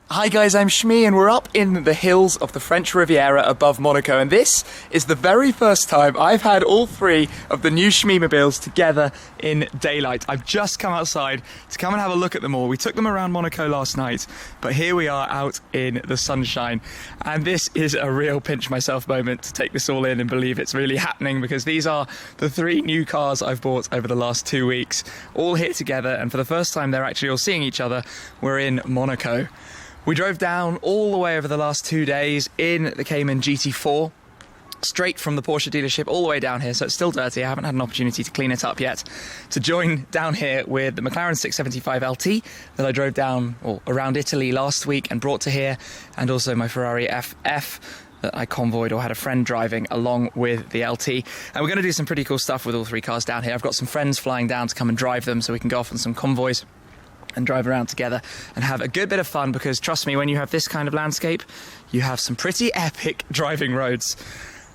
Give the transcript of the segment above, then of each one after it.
Hi guys, I'm Shmi and we're up in the hills of the French Riviera above Monaco, and this is the very first time I've had all three of the new Shmi-mobiles together in daylight. I've just come outside to come and have a look at them all. We took them around Monaco last night, but here we are out in the sunshine, and this is a real pinch myself moment to take this all in and believe it's really happening, because these are the three new cars I've bought over the last 2 weeks, all here together, and for the first time they're actually all seeing each other. We're in Monaco. We drove down all the way over the last 2 days in the Cayman GT4, straight from the Porsche dealership all the way down here, so it's still dirty. I haven't had an opportunity to clean it up yet, to join down here with the McLaren 675 LT that I drove down around Italy last week and brought to here, and also my Ferrari FF that I convoyed or had a friend driving along with the LT. And we're going to do some pretty cool stuff with all three cars down here. I've got some friends flying down to come and drive them so we can go off on some convoys and drive around together and have a good bit of fun, because trust me, when you have this kind of landscape, you have some pretty epic driving roads.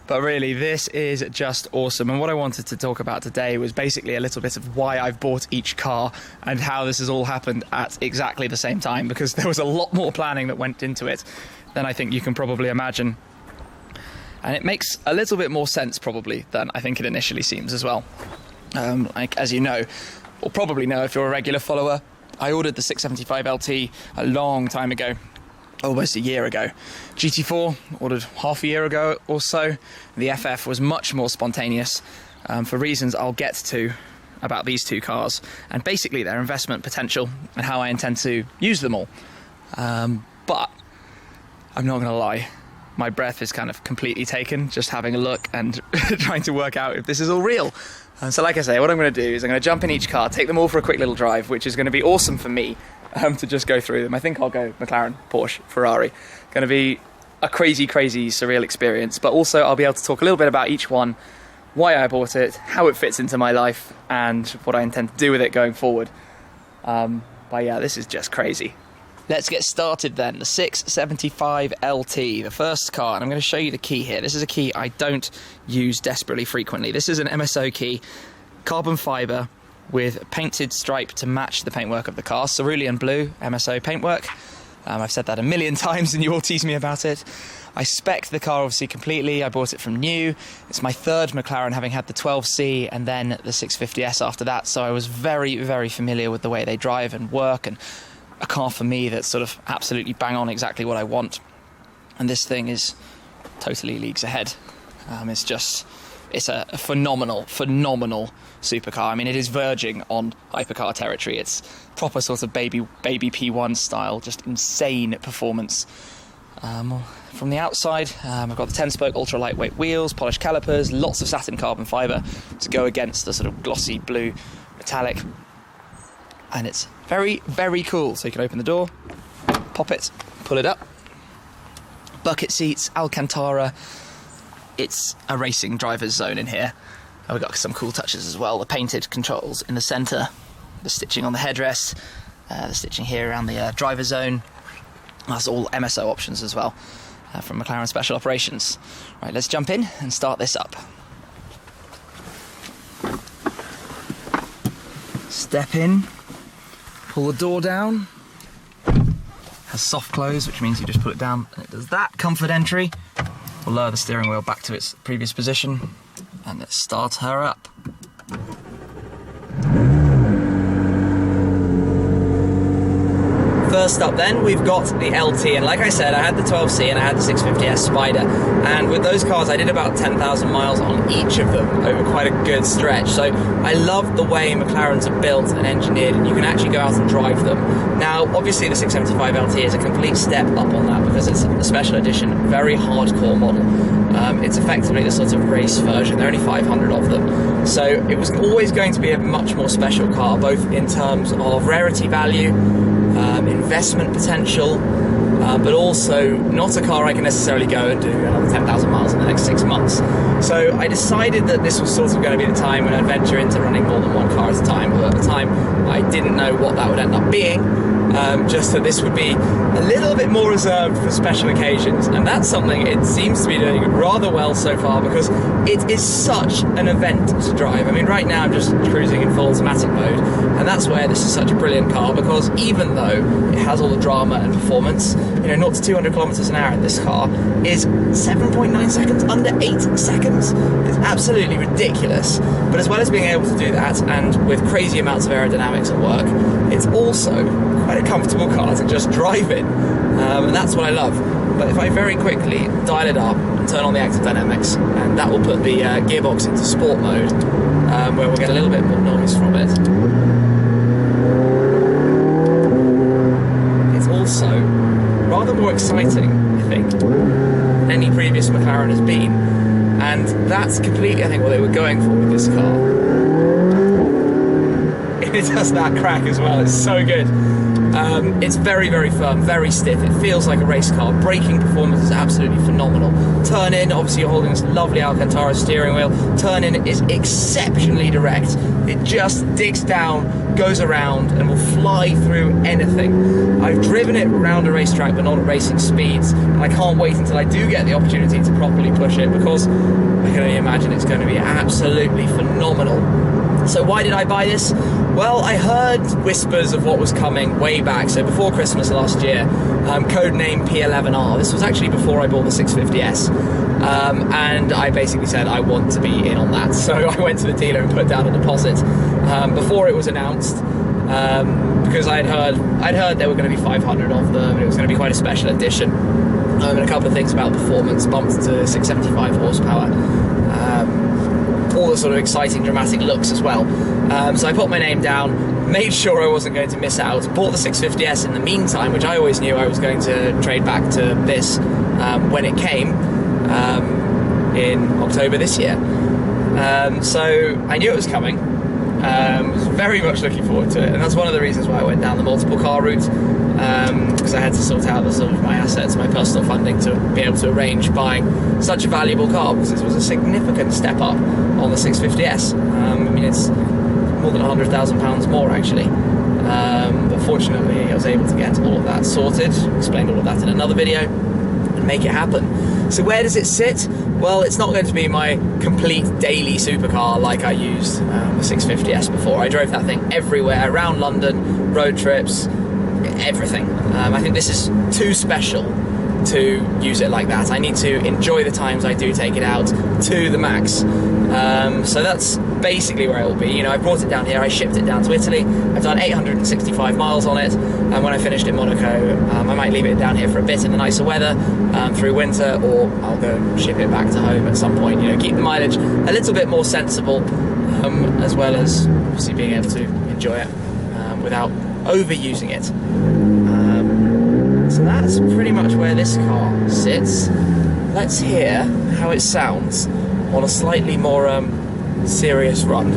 But really, this is just awesome. And what I wanted to talk about today was basically a little bit of why I've bought each car and how this has all happened at exactly the same time, because there was a lot more planning that went into it than I think you can probably imagine. And it makes a little bit more sense probably than I think it initially seems as well. Like, as you know, or probably know if you're a regular follower, I ordered the 675 LT a long time ago, almost a year ago. GT4 ordered half a year ago or so. The FF was much more spontaneous for reasons I'll get to about these two cars, and basically their investment potential and how I intend to use them all. But I'm not going to lie, my breath is kind of completely taken just having a look and trying to work out if this is all real. And so like I say, what I'm going to do is I'm going to jump in each car, take them all for a quick little drive, which is going to be awesome for me to just go through them. I think I'll go McLaren, Porsche, Ferrari. Going to be a crazy, crazy, surreal experience. But also I'll be able to talk a little bit about each one, why I bought it, how it fits into my life, and what I intend to do with it going forward. But yeah, this is just crazy. Let's get started then. The 675 LT, the first car, and I'm going to show you the key here. This is a key I don't use desperately frequently. This is an MSO key, carbon fibre with painted stripe to match the paintwork of the car. Cerulean blue MSO paintwork. I've said that a million times and you all tease me about it. I spec'd the car obviously completely. I bought it from new. It's my third McLaren, having had the 12C and then the 650S after that, so I was very, very familiar with the way they drive and work, and a car for me that's sort of absolutely bang on exactly what I want. And this thing is totally leagues ahead. It's a phenomenal supercar. I mean, it is verging on hypercar territory. It's proper sort of baby P1 style, just insane performance. From the outside, I've got the 10-spoke ultra lightweight wheels, polished calipers, lots of satin carbon fibre to go against the sort of glossy blue metallic. And it's very, very cool. So you can open the door, pop it, pull it up. Bucket seats, Alcantara. It's a racing driver's zone in here. We've got some cool touches as well. The painted controls in the centre, the stitching on the headrest, the stitching here around the driver zone. That's all MSO options as well from McLaren Special Operations. Right, let's jump in and start this up. Step in. Pull the door down. Has soft close, which means you just put it down and it does that. Comfort entry. We'll lower the steering wheel back to its previous position and let's start her up. First up then, we've got the LT, and like I said, I had the 12C and I had the 650S Spider, and with those cars I did about 10,000 miles on each of them over quite a good stretch, so I love the way McLarens are built and engineered, and you can actually go out and drive them. Now, obviously the 675 LT is a complete step up on that because it's a special edition, very hardcore model. It's effectively the sort of race version. There are only 500 of them, so it was always going to be a much more special car, both in terms of rarity value, investment potential, but also not a car I can necessarily go and do another 10,000 miles in the next 6 months. So I decided that this was sort of going to be the time when I'd venture into running more than one car at a time, but at the time I didn't know what that would end up being. Just that this would be a little bit more reserved for special occasions, and that's something it seems to be doing rather well so far, because it is such an event to drive. I mean, right now I'm just cruising in full automatic mode, And that's where this is such a brilliant car, because even though it has all the drama and performance, 0 to 200 kilometers an hour in this car is 7.9 seconds, under 8 seconds. It's absolutely ridiculous. But as well as being able to do that, and with crazy amounts of aerodynamics at work, it's also quite a comfortable car to just drive in. And that's what I love. But if I very quickly dial it up and turn on the active dynamics, and that will put the gearbox into sport mode, where we'll get a little bit more noise from it. It's also rather more exciting, I think, than any previous McLaren has been. And that's completely, I think, what they were going for with this car. It does that crack as well, it's so good. It's very, very firm, very stiff. It feels like a race car. Braking performance is absolutely phenomenal. Turn in, obviously you're holding this lovely Alcantara steering wheel. Turn in is exceptionally direct. It just digs down, goes around, and will fly through anything. I've driven it around a racetrack, but not at racing speeds, and I can't wait until I do get the opportunity to properly push it, because I can only imagine it's going to be absolutely phenomenal. So why did I buy this? Well, I heard whispers of what was coming way back, so before Christmas last year, codename P11R. This was actually before I bought the 650S, and I basically said I want to be in on that. So I went to the dealer and put down a deposit before it was announced, because I'd heard there were going to be 500 of them, and it was going to be quite a special edition, and a couple of things about performance, bumped to 675 horsepower. All the sort of exciting, dramatic looks as well. So I put my name down, made sure I wasn't going to miss out, bought the 650S in the meantime, which I always knew I was going to trade back to this when it came in October this year. So I knew it was coming. Was very much looking forward to it, and that's one of the reasons why I went down the multiple car route, because I had to sort out the sort of my assets, my personal funding, to be able to arrange buying such a valuable car, because it was a significant step up on the 650S. I mean, it's more than £100,000 more actually, but fortunately I was able to get all of that sorted, explained all of that in another video, and make it happen. So where does it sit? Well, it's not going to be my complete daily supercar like I used the 650S before. I drove that thing everywhere, around London, road trips, everything. I think this is too special to use it like that. I need to enjoy the times I do take it out to the max. So that's basically where it will be. I brought it down here, I shipped it down to Italy, I've done 865 miles on it, and when I finished in Monaco, I might leave it down here for a bit in the nicer weather through winter, or I'll go ship it back to home at some point, keep the mileage a little bit more sensible, as well as obviously being able to enjoy it without overusing it. So that's pretty much where this car sits. Let's hear how it sounds on a slightly more serious run.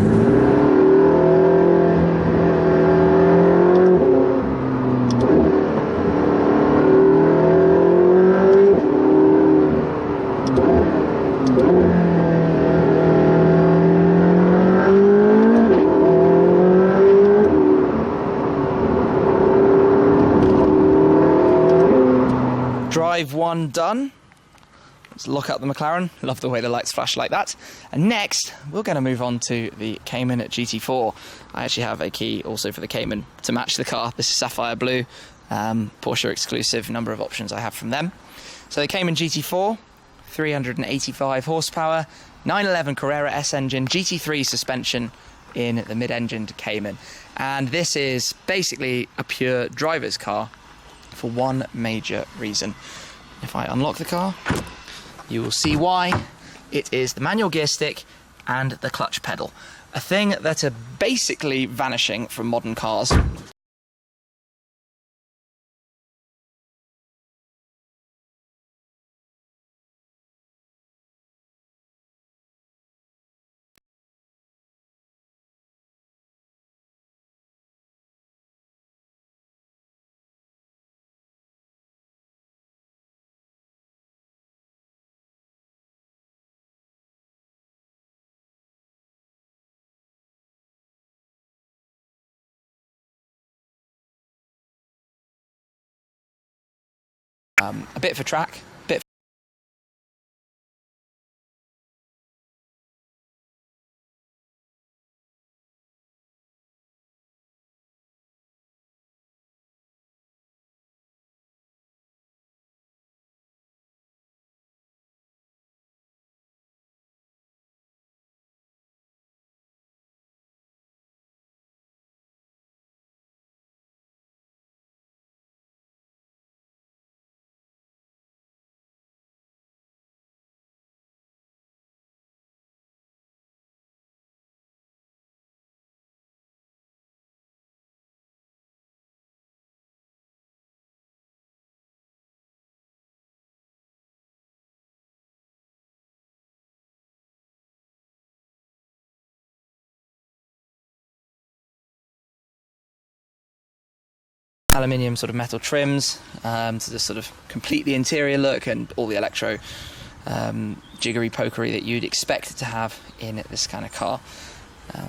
Drive one done. Let's lock up the McLaren. Love the way the lights flash like that. And next, we're going to move on to the Cayman GT4. I actually have a key also for the Cayman to match the car. This is sapphire blue, Porsche exclusive, number of options I have from them. So the Cayman GT4, 385 horsepower, 911 Carrera S engine, GT3 suspension in the mid-engined Cayman. And this is basically a pure driver's car for one major reason. If I unlock the car, you will see why. It is the manual gear stick and the clutch pedal, a thing that are basically vanishing from modern cars. A bit for track, aluminium sort of metal trims to just sort of complete the interior look, and all the electro jiggery pokery that you'd expect it to have in this kind of car.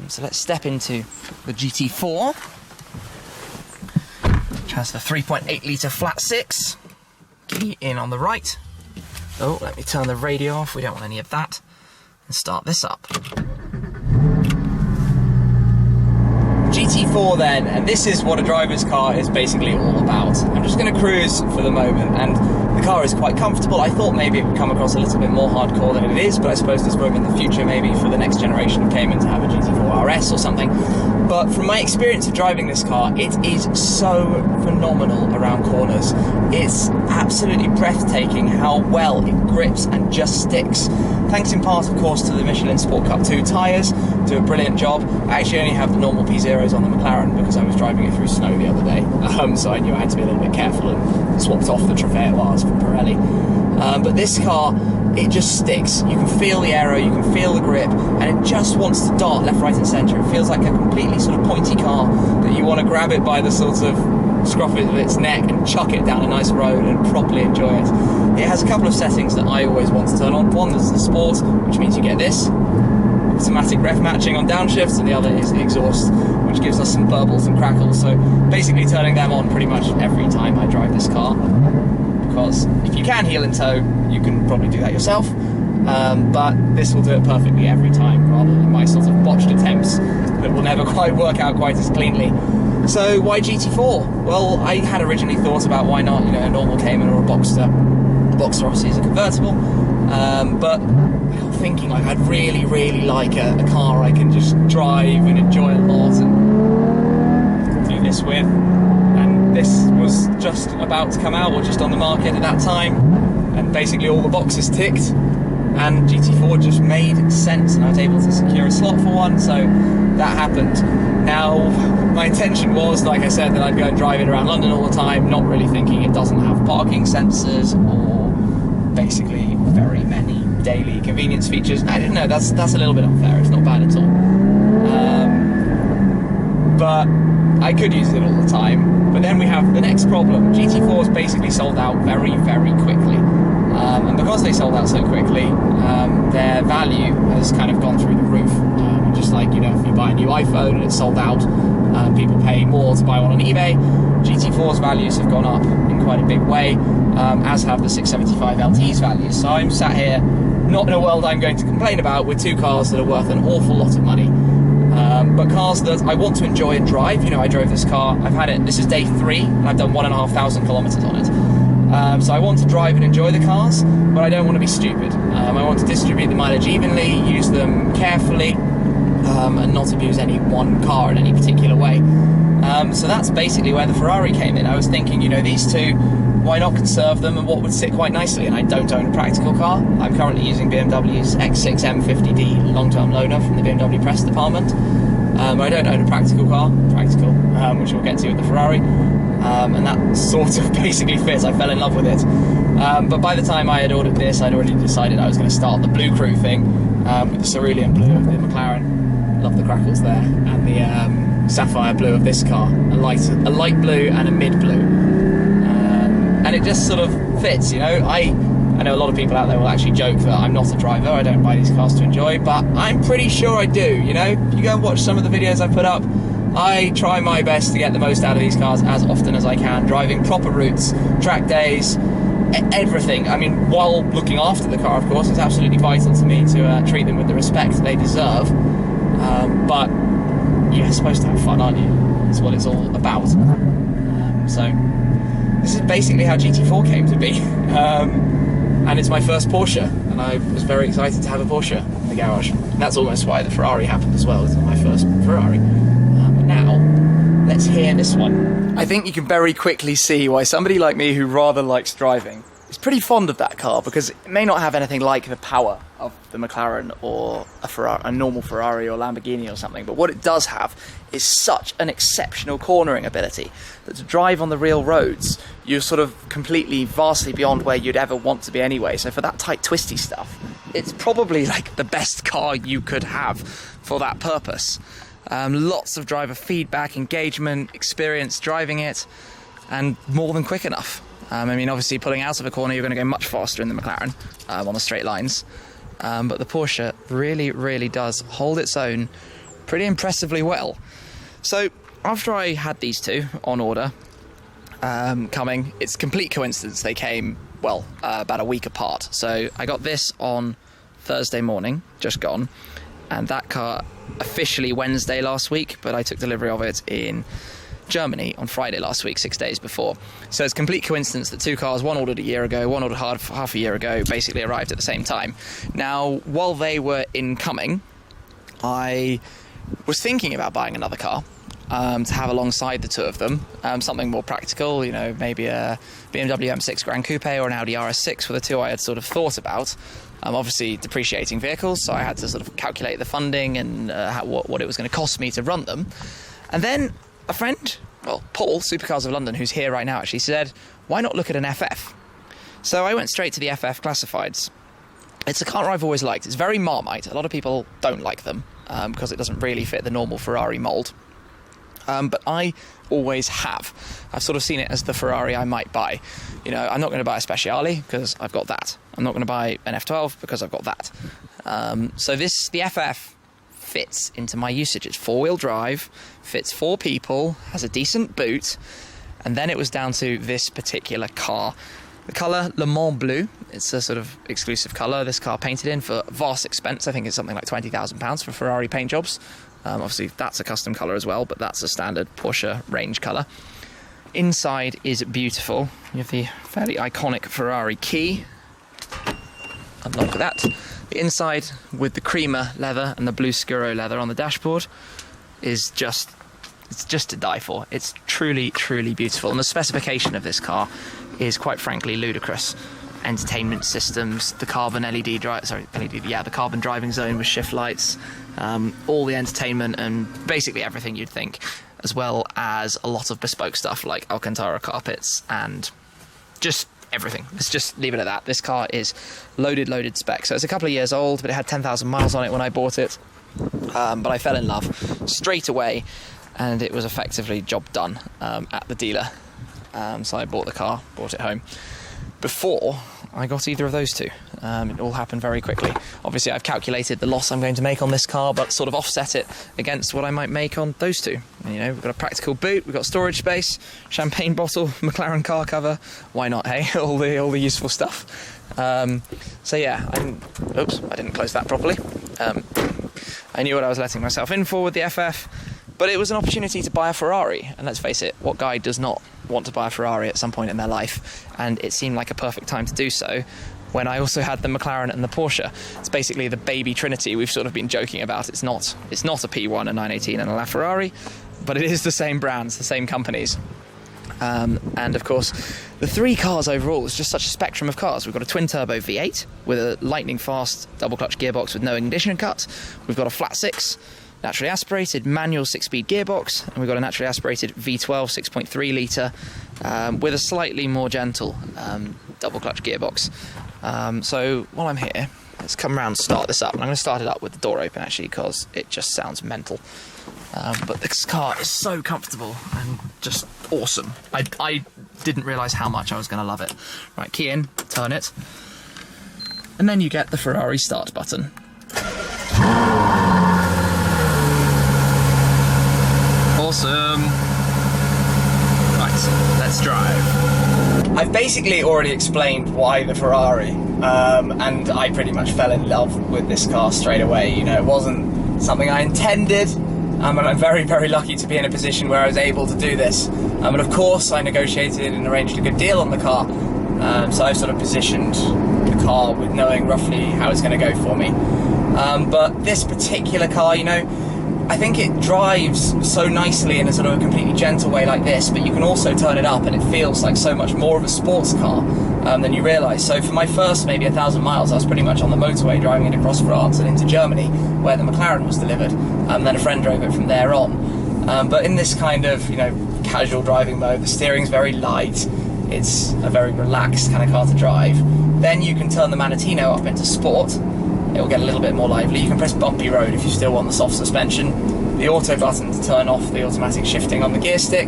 So let's step into the GT4, which has the 3.8 litre flat six. Key in on the right. Oh, let me turn the radio off, we don't want any of that. And start this up. GT4 then, and this is what a driver's car is basically all about. I'm just going to cruise for the moment, and the car is quite comfortable. I thought maybe it would come across a little bit more hardcore than it is, but I suppose there's room in the future maybe for the next generation of Cayman to have a GT4 RS or something. But from my experience of driving this car, it is so phenomenal around corners. It's absolutely breathtaking how well it grips and just sticks. Thanks in part, of course, to the Michelin Sport Cup 2 tyres, do a brilliant job. I actually only have the normal P0s on the McLaren because I was driving it through snow the other day, so I knew I had to be a little bit careful and swapped off the Trofeo R's for Pirelli. But this car, it just sticks. You can feel the aero, you can feel the grip, and it just wants to dart left, right and centre. It feels like a completely sort of pointy car that you want to grab it by the sort of scruff of its neck and chuck it down a nice road and properly enjoy it. It has a couple of settings that I always want to turn on. One is the sport, which means you get this automatic ref matching on downshifts, and the other is the exhaust, which gives us some burbles and crackles. So basically turning them on pretty much every time I drive this car, because if you can heel and toe, you can probably do that yourself, but this will do it perfectly every time, rather than my sort of botched attempts that will never quite work out quite as cleanly. So why GT4? Well, I had originally thought about why not, a normal Cayman or a Boxster. The Boxster obviously is a convertible, but I got thinking like I'd really like a car I can just drive and enjoy a lot and do this with. And this was just about to come out, or just on the market at that time, and basically all the boxes ticked, and GT4 just made sense, and I was able to secure a slot for one, so that happened. Now, my intention was, like I said, that I'd go and drive it around London all the time, not really thinking it doesn't have parking sensors or basically very many daily convenience features. I didn't know, that's a little bit unfair, it's not bad at all. But I could use it all the time. But then we have the next problem. GT4's basically sold out very quickly. And because they sold out so quickly, their value has kind of gone through the roof. Just like, if you buy a new iPhone and it's sold out, people pay more to buy one on eBay. GT4's values have gone up in quite a big way, as have the 675 LT's values. So I'm sat here, not in a world I'm going to complain about, with two cars that are worth an awful lot of money. But cars that I want to enjoy and drive. I drove this car, I've had it, this is day 3, and I've done 1,500 kilometers on it. So I want to drive and enjoy the cars, but I don't want to be stupid. I want to distribute the mileage evenly, use them carefully, and not abuse any one car in any particular way. So that's basically where the Ferrari came in. I was thinking, these two, why not conserve them, and what would sit quite nicely? And I don't own a practical car. I'm currently using BMW's X6 M50D long-term loaner from the BMW press department. I don't own a practical car, which we'll get to with the Ferrari. And that sort of basically fits. I fell in love with it. But by the time I had ordered this, I'd already decided I was going to start the Blue Crew thing, with the cerulean blue of the McLaren. Love the crackles there. And the sapphire blue of this car. A light blue and a mid blue. And it just sort of fits, I know a lot of people out there will actually joke that I'm not a driver, I don't buy these cars to enjoy, but I'm pretty sure I do, If you go and watch some of the videos I put up, I try my best to get the most out of these cars as often as I can, driving proper routes, track days, everything. I mean, while looking after the car, of course, it's absolutely vital to me to treat them with the respect they deserve, but you're supposed to have fun, aren't you? That's what it's all about. So this is basically how GT4 came to be, and it's my first Porsche, and I was very excited to have a Porsche in the garage. And that's almost why the Ferrari happened as well. It's my first Ferrari. But now, let's hear this one. I think you can very quickly see why somebody like me who rather likes driving is pretty fond of that car, because it may not have anything like the power of the McLaren or a normal Ferrari or Lamborghini or something, but what it does have is such an exceptional cornering ability that to drive on the real roads, you're sort of completely, vastly beyond where you'd ever want to be anyway. So for that tight, twisty stuff, it's probably like the best car you could have for that purpose. Lots of driver feedback, engagement, experience driving it. and more than quick enough. I mean, obviously pulling out of a corner, you're going to go much faster in the McLaren on the straight lines. But the Porsche really, really does hold its own pretty impressively well. So after I had these two on order coming, it's complete coincidence they came, well, about a week apart. So I got this on Thursday morning, just gone, and that car officially Wednesday last week, but I took delivery of it in Germany on Friday last week, 6 days before. So it's complete coincidence that two cars, one ordered a year ago, one ordered half a year ago, basically arrived at the same time. Now, while they were incoming, I was thinking about buying another car to have alongside the two of them, something more practical, you know, maybe a BMW M6 Grand Coupe or an Audi RS6 were the two I had sort of thought about. Obviously depreciating vehicles, so I had to sort of calculate the funding and what it was going to cost me to run them. And then a friend, well, Paul, Supercars of London, who's here right now, actually said, why not look at an FF? So I went straight to the FF Classifieds. It's a car I've always liked. It's very Marmite. A lot of people don't like them because it doesn't really fit the normal Ferrari mould. But I always have. I've sort of seen it as the Ferrari I might buy. You know, I'm not going to buy a Speciale because I've got that. I'm not going to buy an F12 because I've got that. So the FF fits into my usage. It's four-wheel drive, fits 4 people, has a decent boot, and then it was down to this particular car. The colour Le Mans Blue, it's a sort of exclusive colour. This car painted in for vast expense. I think it's something like £20,000 for Ferrari paint jobs. Obviously that's a custom colour as well, but that's a standard Porsche range colour. Inside is beautiful. You have the fairly iconic Ferrari key. Unlock that. The inside with the creamer leather and the blue Scuro leather on the dashboard is just to die for. It's truly, truly beautiful. And the specification of this car is quite frankly ludicrous. Entertainment systems, the carbon the carbon driving zone with shift lights, all the entertainment and basically everything you'd think, as well as a lot of bespoke stuff like Alcantara carpets and just everything. Let's just leave it at that. This car is loaded spec. So it's a couple of years old, but it had 10,000 miles on it when I bought it. But I fell in love straight away, and it was effectively job done at the dealer. So I bought the car, brought it home. Before I got either of those two, it all happened very quickly. Obviously, I've calculated the loss I'm going to make on this car, but sort of offset it against what I might make on those two. You know, we've got a practical boot, we've got storage space, champagne bottle, McLaren car cover. Why not? Hey, all the useful stuff. So yeah, oops, I didn't close that properly. I knew what I was letting myself in for with the FF. But it was an opportunity to buy a Ferrari, and let's face it, what guy does not want to buy a Ferrari at some point in their life? And it seemed like a perfect time to do so when I also had the McLaren and the Porsche. It's basically the baby trinity we've sort of been joking about. It's not a P1, a 918 and a LaFerrari, but it is the same brands, the same companies. And of course, the three cars overall is just such a spectrum of cars. We've got a twin-turbo V8 with a lightning-fast double-clutch gearbox with no ignition cut. We've got a flat six, naturally aspirated manual 6-speed gearbox, and we've got a naturally aspirated V12 6.3 litre with a slightly more gentle double clutch gearbox. So while I'm here, let's come around and start this up. And I'm going to start it up with the door open actually, because it just sounds mental. But this car is so comfortable and just awesome. I didn't realise how much I was going to love it. Right, key in, turn it, and then you get the Ferrari start button. Awesome. Right, let's drive. I've basically already explained why the Ferrari, and I pretty much fell in love with this car straight away. You know, it wasn't something I intended, and I'm very, very lucky to be in a position where I was able to do this. And of course, I negotiated and arranged a good deal on the car, so I've sort of positioned the car with knowing roughly how it's going to go for me. But this particular car, you know, I think it drives so nicely in a sort of a completely gentle way like this, but you can also turn it up and it feels like so much more of a sports car than you realise. So for my first maybe 1,000 miles, I was pretty much on the motorway driving it across France and into Germany, where the McLaren was delivered. Then a friend drove it from there on. But in this kind of, you know, casual driving mode, the steering's very light. It's a very relaxed kind of car to drive. Then you can turn the Manettino up into sport. It will get a little bit more lively. You can press bumpy road if you still want the soft suspension, the auto button to turn off the automatic shifting on the gear stick,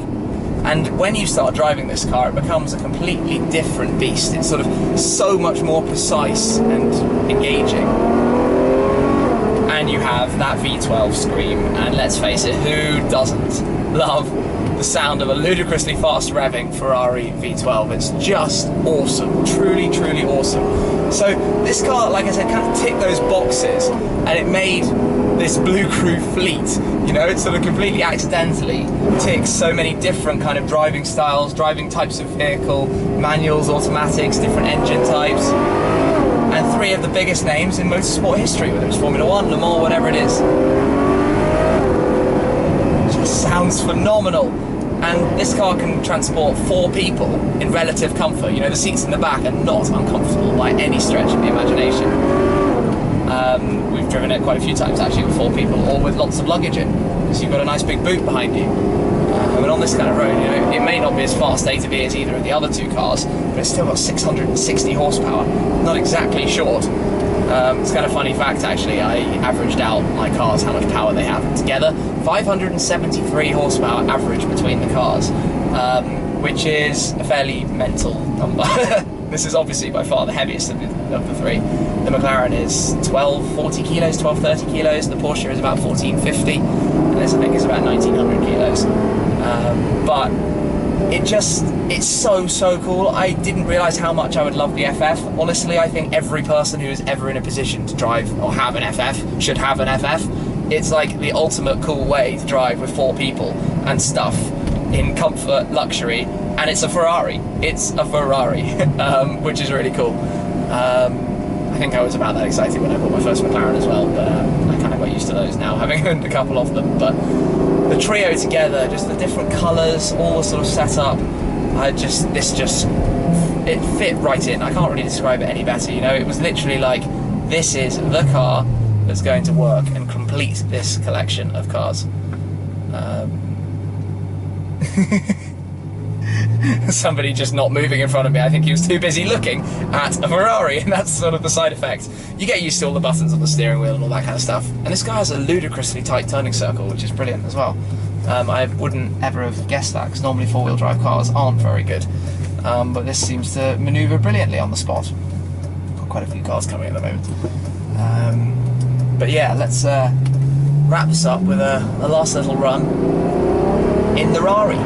And when you start driving this car, it becomes a completely different beast. It's sort of so much more precise and engaging. And you have that V12 scream, and let's face it, who doesn't love the sound of a ludicrously fast revving Ferrari V12? It's just awesome, truly, truly awesome. So this car, like I said, kind of ticked those boxes, and it made this Blue Crew fleet, you know, it sort of completely accidentally ticks so many different kind of driving styles, driving types of vehicle, manuals, automatics, different engine types, and 3 of the biggest names in motorsport history, whether it's Formula 1, Le Mans, whatever it is. It just sounds phenomenal. And this car can transport 4 people in relative comfort. You know, the seats in the back are not uncomfortable by any stretch of the imagination. We've driven it quite a few times actually with 4 people, or with lots of luggage in, so you've got a nice big boot behind you. And on this kind of road, you know, it may not be as fast A to B as either of the other 2 cars, but it's still got 660 horsepower, not exactly short. It's kind of funny fact actually, I averaged out my cars, how much power they have together. 573 horsepower average between the cars, which is a fairly mental number. This is obviously by far the heaviest of the 3. The McLaren is 1240 kilos, 1230 kilos. The Porsche is about 1450, and this I think is about 1900 kilos. But it's so cool. I didn't realise how much I would love the FF. Honestly, I think every person who is ever in a position to drive or have an FF should have an FF. It's like the ultimate cool way to drive with 4 people and stuff in comfort, luxury, and it's a Ferrari. It's a Ferrari, which is really cool. I think I was about that excited when I bought my first McLaren as well, but I kind of got used to those now, having owned a couple of them. But the trio together, just the different colours, all the sort of setup, it fit right in. I can't really describe it any better, you know. It was literally like, this is the car that's going to work and complete this collection of cars. Somebody just not moving in front of me. I think he was too busy looking at a Ferrari, and that's sort of the side effect. You get used to all the buttons on the steering wheel and all that kind of stuff. And this guy has a ludicrously tight turning circle, which is brilliant as well. I wouldn't ever have guessed that, because normally 4-wheel drive cars aren't very good. But this seems to manoeuvre brilliantly on the spot. Got quite a few cars coming at the moment. But yeah, let's wrap this up with a last little run in the Rari.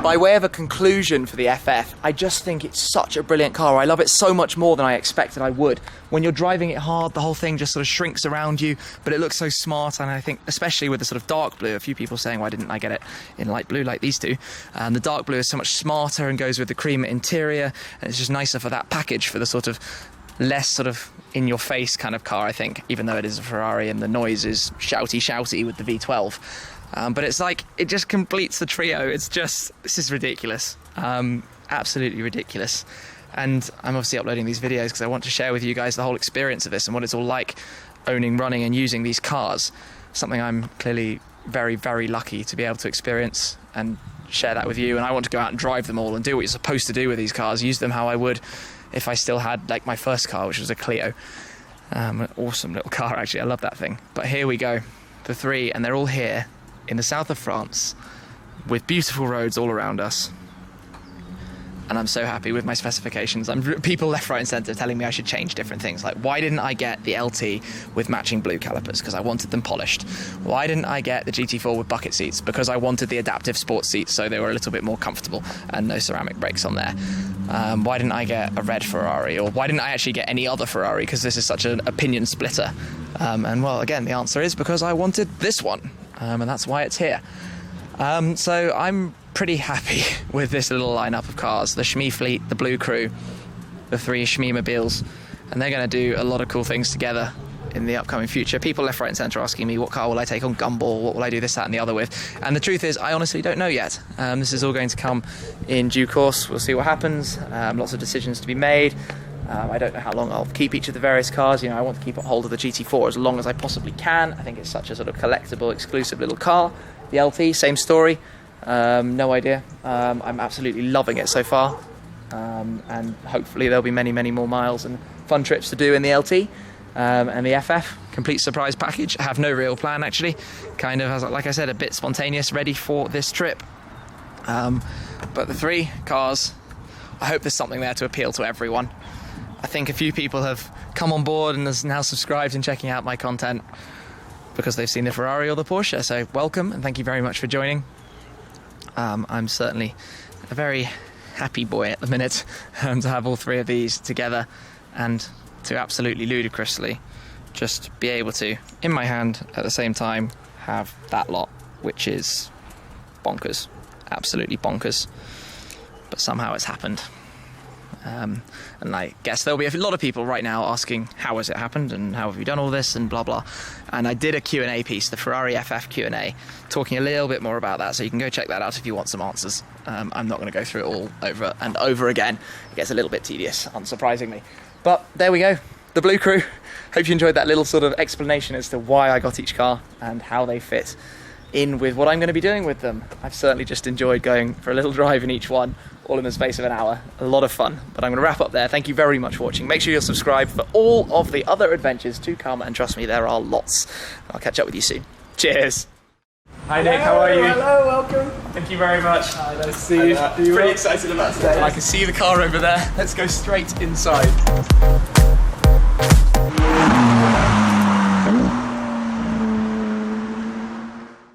By way of a conclusion for the FF, I just think it's such a brilliant car. I love it so much more than I expected I would. When you're driving it hard, the whole thing just sort of shrinks around you, but it looks so smart, and I think especially with the sort of dark blue, a few people saying why didn't I get it in light blue like these two, the dark blue is so much smarter and goes with the cream interior, and it's just nicer for that package, for the sort of less sort of in your face kind of car, I think, even though it is a Ferrari and the noise is shouty with the V12. But it's like, it just completes the trio. It's just, this is ridiculous. Absolutely ridiculous. And I'm obviously uploading these videos because I want to share with you guys the whole experience of this and what it's all like owning, running and using these cars. Something I'm clearly very, very lucky to be able to experience and share that with you. And I want to go out and drive them all and do what you're supposed to do with these cars. Use them how I would if I still had like my first car, which was a Clio. An awesome little car, actually. I love that thing. But here we go, the 3, and they're all here in the south of France with beautiful roads all around us. And I'm so happy with my specifications. People left, right and centre telling me I should change different things. Like, why didn't I get the LT with matching blue calipers? Because I wanted them polished. Why didn't I get the GT4 with bucket seats? Because I wanted the adaptive sports seats so they were a little bit more comfortable and no ceramic brakes on there. Why didn't I get a red Ferrari? Or why didn't I actually get any other Ferrari? Because this is such an opinion splitter. And well, again, the answer is because I wanted this one. And that's why it's here. So I'm pretty happy with this little lineup of cars. The Shmee fleet, the Blue Crew, the 3 Shmee mobiles, and they're going to do a lot of cool things together in the upcoming future. People left, right and centre asking me what car will I take on Gumball, what will I do this, that and the other with. And the truth is, I honestly don't know yet. This is all going to come in due course. We'll see what happens. Lots of decisions to be made. I don't know how long I'll keep each of the various cars. You know, I want to keep a hold of the GT4 as long as I possibly can. I think it's such a sort of collectible, exclusive little car. The LT, same story. No idea. I'm absolutely loving it so far. And hopefully there'll be many, many more miles and fun trips to do in the LT. And the FF, complete surprise package. I have no real plan, actually. Kind of, like I said, a bit spontaneous, ready for this trip. But the 3 cars, I hope there's something there to appeal to everyone. I think a few people have come on board and has now subscribed and checking out my content because they've seen the Ferrari or the Porsche. So welcome and thank you very much for joining. I'm certainly a very happy boy at the minute to have all 3 of these together and to absolutely ludicrously just be able to, in my hand at the same time, have that lot, which is bonkers, absolutely bonkers. But somehow it's happened. And I guess there'll be a lot of people right now asking how has it happened and how have you done all this and blah blah. And I did a Q&A piece, the Ferrari FF Q&A, talking a little bit more about that, so you can go check that out if you want some answers. I'm not going to go through it all over and over again. It gets a little bit tedious, unsurprisingly. But there we go, the Blue Crew. Hope you enjoyed that little sort of explanation as to why I got each car and how they fit in with what I'm going to be doing with them. I've certainly just enjoyed going for a little drive in each one, all in the space of an hour. A lot of fun. But I'm going to wrap up there. Thank you very much for watching. Make sure you're subscribed for all of the other adventures to come, and trust me, there are lots. I'll catch up with you soon. Cheers. Hi Nick, how are you? Hello, welcome. Thank you very much. Hi, nice to see you. Pretty excited about today. I can see the car over there. Let's go straight inside.